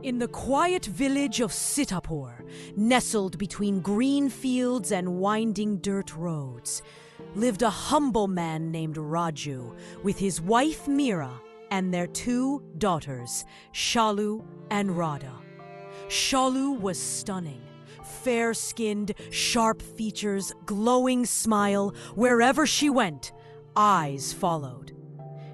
In the quiet village of Sitapur, nestled between green fields and winding dirt roads, lived a humble man named Raju with his wife Meera and their two daughters, Shalu and Radha. Shalu was stunning. Fair-skinned, sharp features, glowing smile. Wherever she went, eyes followed.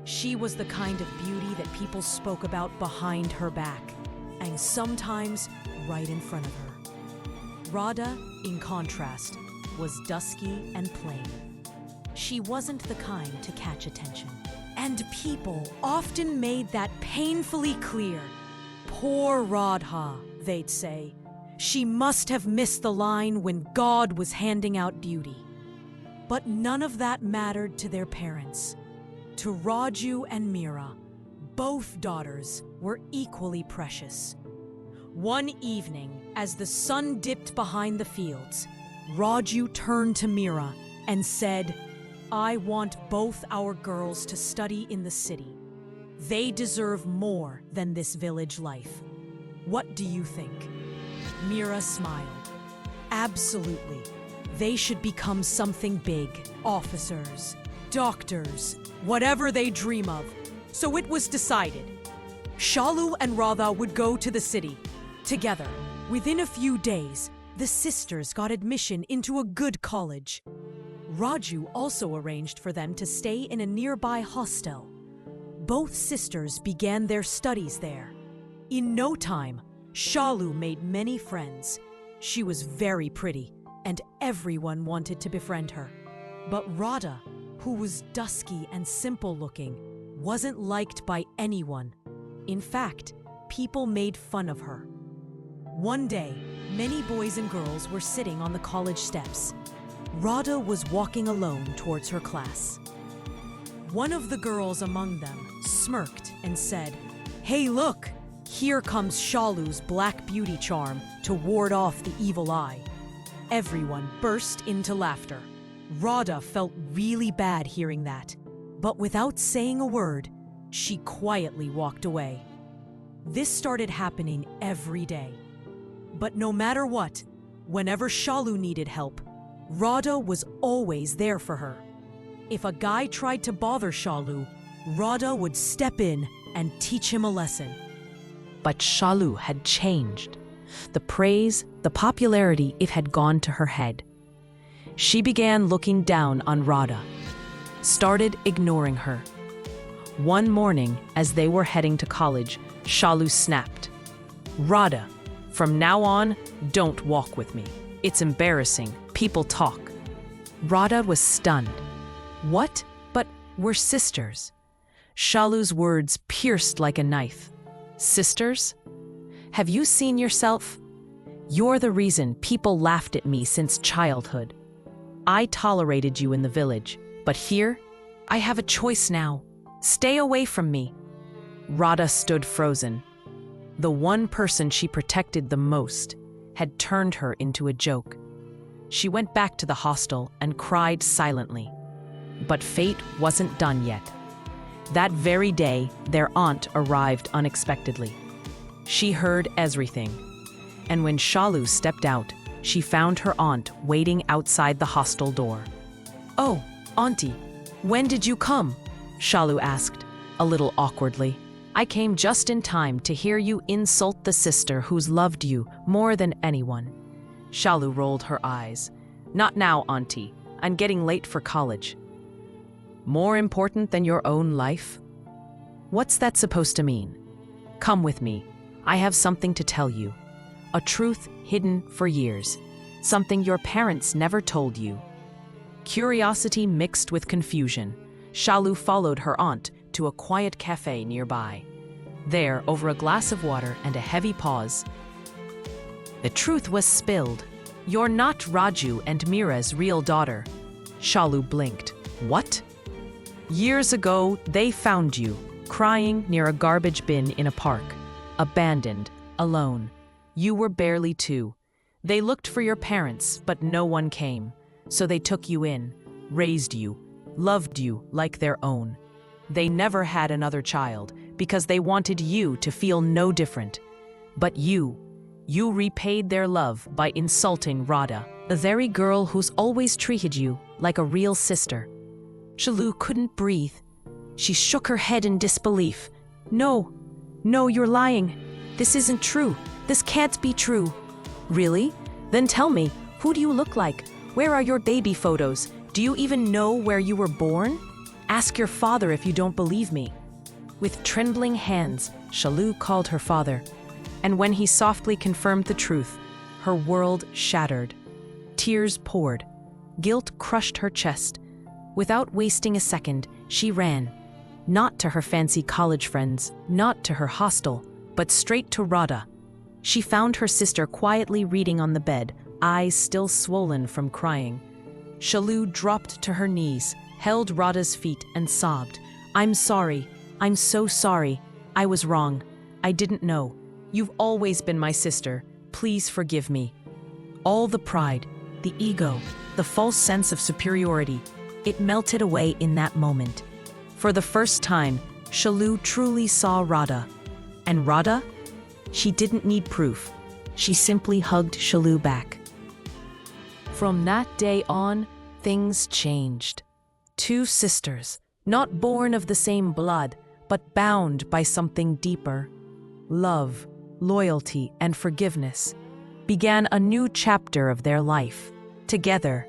She was the kind of beauty that people spoke about behind her back, and sometimes right in front of her. Radha, in contrast, was dusky and plain. She wasn't the kind to catch attention, and people often made that painfully clear. Poor Radha, they'd say. She must have missed the line when God was handing out beauty. But none of that mattered to their parents. To Raju and Meera, both daughters were equally precious. One evening, as the sun dipped behind the fields, Raju turned to Meera and said, "I want both our girls to study in the city. They deserve more than this village life. What do you think?" Meera smiled. Absolutely. They should become something big. Officers, doctors, whatever they dream of. So it was decided. Shalu and Radha would go to the city together. Within a few days, the sisters got admission into a good college. Raju also arranged for them to stay in a nearby hostel. Both sisters began their studies there. In no time, Shalu made many friends. She was very pretty, and everyone wanted to befriend her. But Radha, who was dusky and simple-looking, wasn't liked by anyone. In fact, people made fun of her. One day, many boys and girls were sitting on the college steps. Radha was walking alone towards her class. One of the girls among them smirked and said, "Hey, look! Here comes Shalu's black beauty charm to ward off the evil eye." Everyone burst into laughter. Radha felt really bad hearing that, but without saying a word, she quietly walked away. This started happening every day. But no matter what, whenever Shalu needed help, Radha was always there for her. If a guy tried to bother Shalu, Radha would step in and teach him a lesson. But Shalu had changed. The praise, the popularity, it had gone to her head. She began looking down on Radha, started ignoring her. One morning, as they were heading to college, Shalu snapped, "Radha, from now on, don't walk with me. It's embarrassing. People talk." Radha was stunned. "What? But we're sisters." Shalu's words pierced like a knife. "Sisters? Have you seen yourself? You're the reason people laughed at me since childhood. I tolerated you in the village, but here, I have a choice now. Stay away from me." Radha stood frozen. The one person she protected the most had turned her into a joke. She went back to the hostel and cried silently. But fate wasn't done yet. That very day, their aunt arrived unexpectedly. She heard everything, and when Shalu stepped out, she found her aunt waiting outside the hostel door. "Oh, Auntie, when did you come?" Shalu asked, a little awkwardly. "I came just in time to hear you insult the sister who's loved you more than anyone." Shalu rolled her eyes. "Not now, Auntie. I'm getting late for college." "More important than your own life? What's that supposed to mean? Come with me. I have something to tell you. A truth hidden for years. Something your parents never told you." Curiosity mixed with confusion, Shalu followed her aunt to a quiet cafe nearby. There, over a glass of water and a heavy pause, the truth was spilled. "You're not Raju and Meera's real daughter." Shalu blinked. "What?" "Years ago, they found you, crying near a garbage bin in a park. Abandoned, alone. You were barely 2. They looked for your parents, but no one came. So they took you in, raised you, loved you like their own. They never had another child because they wanted you to feel no different. But you repaid their love by insulting Radha, the very girl who's always treated you like a real sister. Shalu couldn't breathe. She shook her head in disbelief. No, you're lying. This isn't true. This can't be true. Really? Then tell me, who do you look like? Where are your baby photos? Do you even know where you were born? Ask your father if you don't believe me. With trembling hands, Shalu called her father, and when he softly confirmed the truth, her world shattered. Tears poured. Guilt crushed her chest. Without wasting a second, she ran. Not to her fancy college friends, not to her hostel, but straight to Radha. She found her sister quietly reading on the bed, eyes still swollen from crying. Shalu dropped to her knees, held Radha's feet, and sobbed. I'm sorry. I'm so sorry. I was wrong. I didn't know. You've always been my sister. Please forgive me. All the pride, the ego, the false sense of superiority, it melted away in that moment. For the first time, Shalu truly saw Radha. And Radha? She didn't need proof. She simply hugged Shalu back. From that day on, things changed. Two sisters, not born of the same blood, but bound by something deeper. Love, loyalty, and forgiveness began a new chapter of their life. Together,